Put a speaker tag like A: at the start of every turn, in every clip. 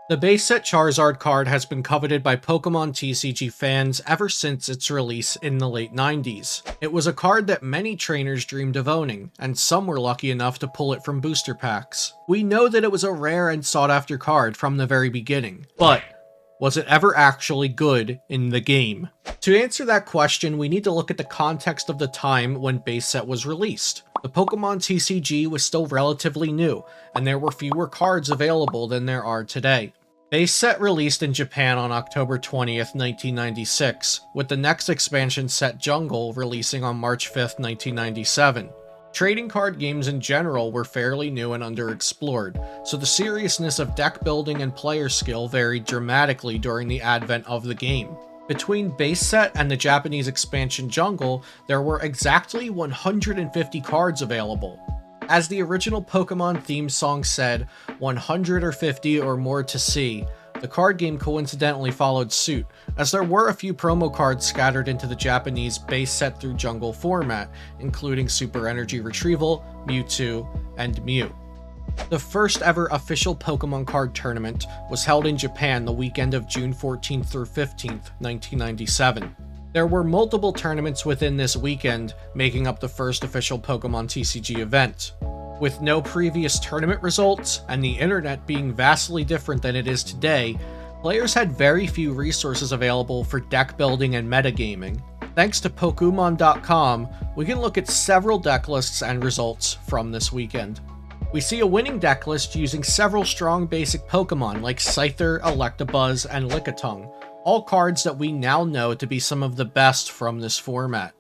A: The base set Charizard card has been coveted by Pokemon TCG fans ever since its release in the late 90s. It was a card that many trainers dreamed of owning, and some were lucky enough to pull it from booster packs. We know that it was a rare and sought after card from the very beginning, but was it ever actually good in the game? To answer that question, we need to look at the context of the time when base set was released. The Pokemon TCG was still relatively new, and there were fewer cards available than there are today. Base set released in Japan on October 20th, 1996, with the next expansion set Jungle releasing on March 5th, 1997. Trading card games in general were fairly new and underexplored, so the seriousness of deck building and player skill varied dramatically during the advent of the game. Between base set and the Japanese expansion Jungle, there were exactly 150 cards available. As the original Pokemon theme song said, 100 or 50 or more to see, the card game coincidentally followed suit, as there were a few promo cards scattered into the Japanese base set through Jungle format, including Super Energy Retrieval, Mewtwo, and Mew. The first ever official Pokemon card tournament was held in Japan the weekend of June 14th through 15th, 1997. There were multiple tournaments within this weekend, making up the first official Pokemon TCG event. With no previous tournament results, and the internet being vastly different than it is today, players had very few resources available for deck building and metagaming. Thanks to Pokemon.com, we can look at several deck lists and results from this weekend. We see a winning deck list using several strong basic Pokemon like Scyther, Electabuzz, and Lickitung, all cards that we now know to be some of the best from this format.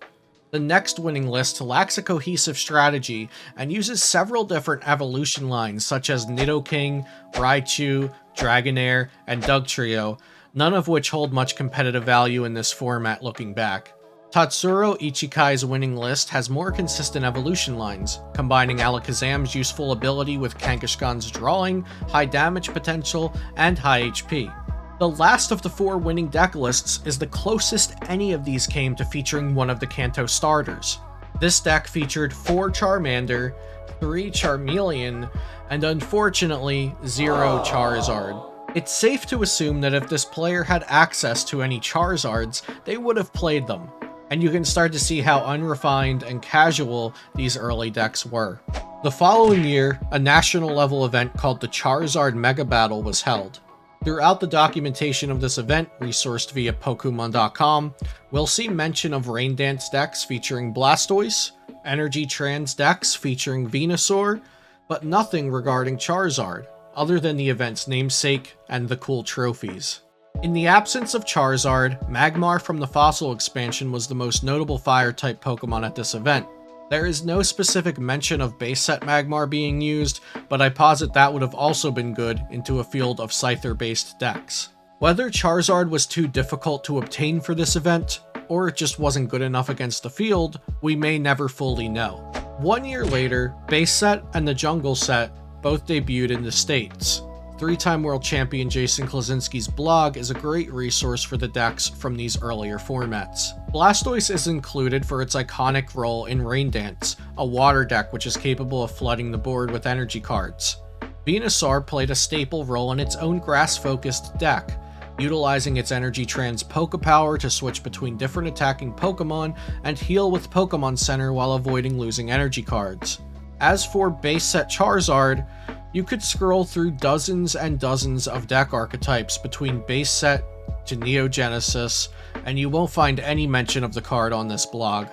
A: The next winning list lacks a cohesive strategy and uses several different evolution lines such as Nidoking, Raichu, Dragonair, and Dugtrio, none of which hold much competitive value in this format looking back. Tatsuro Ichikai's winning list has more consistent evolution lines, combining Alakazam's useful ability with Kangaskhan's drawing, high damage potential, and high HP. The last of the four winning deck lists is the closest any of these came to featuring one of the Kanto starters. This deck featured 4 Charmander, 3 Charmeleon, and unfortunately 0 Charizard. It's safe to assume that if this player had access to any Charizards, they would have played them, and you can start to see how unrefined and casual these early decks were. The following year, a national level event called the Charizard Mega Battle was held. Throughout the documentation of this event, resourced via Pokemon.com, we'll see mention of Rain Dance decks featuring Blastoise, Energy Trans decks featuring Venusaur, but nothing regarding Charizard, other than the event's namesake and the cool trophies. In the absence of Charizard, Magmar from the Fossil expansion was the most notable Fire-type Pokemon at this event. There is no specific mention of base set Magmar being used, but I posit that would have also been good into a field of Scyther-based decks. Whether Charizard was too difficult to obtain for this event, or it just wasn't good enough against the field, we may never fully know. 1 year later, base set and the Jungle set both debuted in the States. 3-time world champion Jason Klasinski's blog is a great resource for the decks from these earlier formats. Blastoise is included for its iconic role in Rain Dance, a water deck which is capable of flooding the board with energy cards. Venusaur played a staple role in its own grass-focused deck, utilizing its Energy Trans Pokepower to switch between different attacking Pokemon and heal with Pokemon Center while avoiding losing energy cards. As for base set Charizard, you could scroll through dozens and dozens of deck archetypes between base set to Neo Genesis, and you won't find any mention of the card on this blog.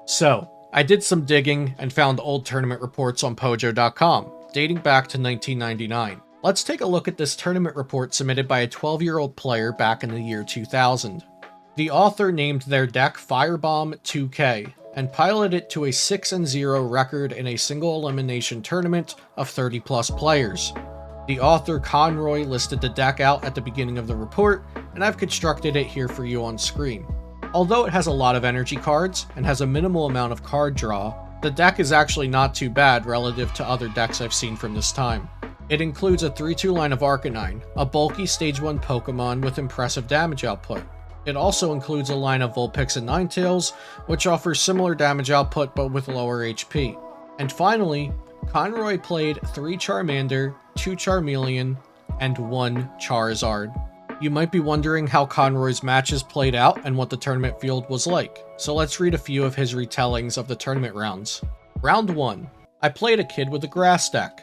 A: So, I did some digging and found old tournament reports on Pojo.com, dating back to 1999. Let's take a look at this tournament report submitted by a 12-year-old player back in the year 2000. The author named their deck Firebomb 2K, and piloted it to a 6-0 record in a single elimination tournament of 30 plus players. The author Conroy listed the deck out at the beginning of the report, and I've constructed it here for you on screen. Although it has a lot of energy cards and has a minimal amount of card draw, the deck is actually not too bad relative to other decks I've seen from this time. It includes a 3-2 line of Arcanine, a bulky Stage 1 Pokemon with impressive damage output. It also includes a line of Vulpix and Ninetales, which offers similar damage output but with lower HP. And finally, Conroy played 3 Charmander, 2 Charmeleon, and 1 Charizard. You might be wondering how Conroy's matches played out and what the tournament field was like, so let's read a few of his retellings of the tournament rounds. Round 1. I played a kid with a grass deck.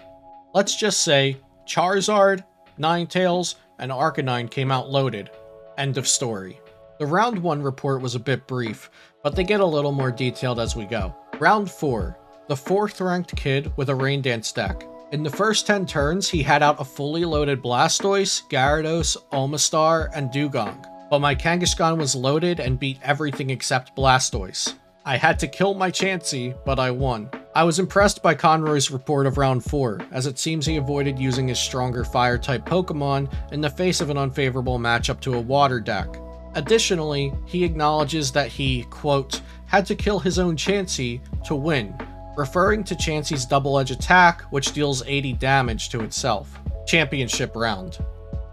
A: Let's just say Charizard, Ninetales, and Arcanine came out loaded. End of story. The round 1 report was a bit brief, but they get a little more detailed as we go. Round 4. The 4th ranked kid with a Rain Dance deck. In the first 10 turns, he had out a fully loaded Blastoise, Gyarados, Omastar, and Dewgong, but my Kangaskhan was loaded and beat everything except Blastoise. I had to kill my Chansey, but I won. I was impressed by Conroy's report of round 4, as it seems he avoided using his stronger Fire-type Pokemon in the face of an unfavorable matchup to a Water deck. Additionally, he acknowledges that he, quote, had to kill his own Chansey to win, referring to Chansey's double-edge attack, which deals 80 damage to itself. Championship round.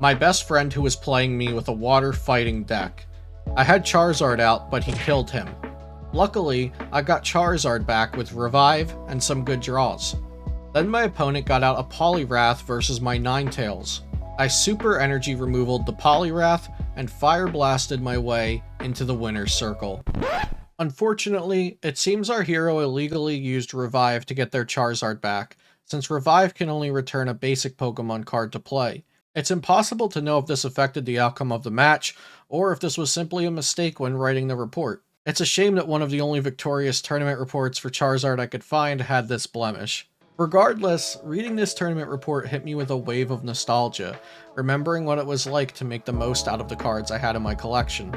A: My best friend who was playing me with a water fighting deck. I had Charizard out, but he killed him. Luckily, I got Charizard back with Revive and some good draws. Then my opponent got out a Poliwrath versus my Ninetales. I super energy removaled the Poliwrath and Fire Blasted my way into the winner's circle. Unfortunately, it seems our hero illegally used Revive to get their Charizard back, since Revive can only return a basic Pokemon card to play. It's impossible to know if this affected the outcome of the match, or if this was simply a mistake when writing the report. It's a shame that one of the only victorious tournament reports for Charizard I could find had this blemish. Regardless, reading this tournament report hit me with a wave of nostalgia, remembering what it was like to make the most out of the cards I had in my collection.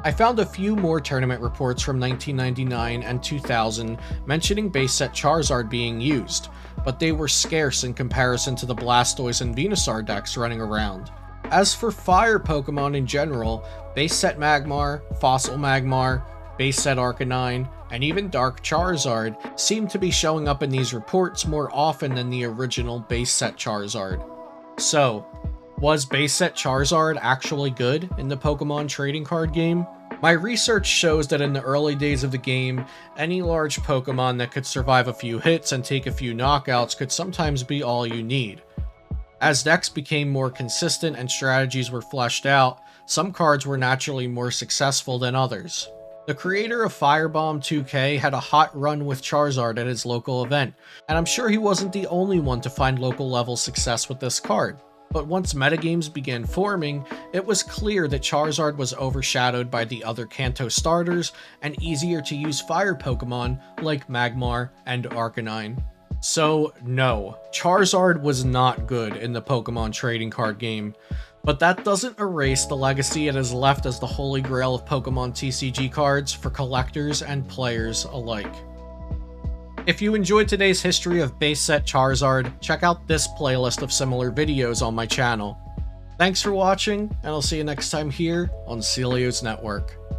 A: I found a few more tournament reports from 1999 and 2000 mentioning base set Charizard being used, but they were scarce in comparison to the Blastoise and Venusaur decks running around. As for fire Pokemon in general, base set Magmar, Fossil Magmar, base set Arcanine, and even Dark Charizard seem to be showing up in these reports more often than the original base set Charizard. So, was base set Charizard actually good in the Pokemon trading card game? My research shows that in the early days of the game, any large Pokemon that could survive a few hits and take a few knockouts could sometimes be all you need. As decks became more consistent and strategies were fleshed out, some cards were naturally more successful than others. The creator of Firebomb 2K had a hot run with Charizard at his local event, and I'm sure he wasn't the only one to find local level success with this card. But once metagames began forming, it was clear that Charizard was overshadowed by the other Kanto starters and easier to use fire Pokemon like Magmar and Arcanine. So no, Charizard was not good in the Pokemon trading card game, but that doesn't erase the legacy it has left as the holy grail of Pokemon TCG cards for collectors and players alike. If you enjoyed today's history of base set Charizard, check out this playlist of similar videos on my channel. Thanks for watching, and I'll see you next time here on Celio's Network.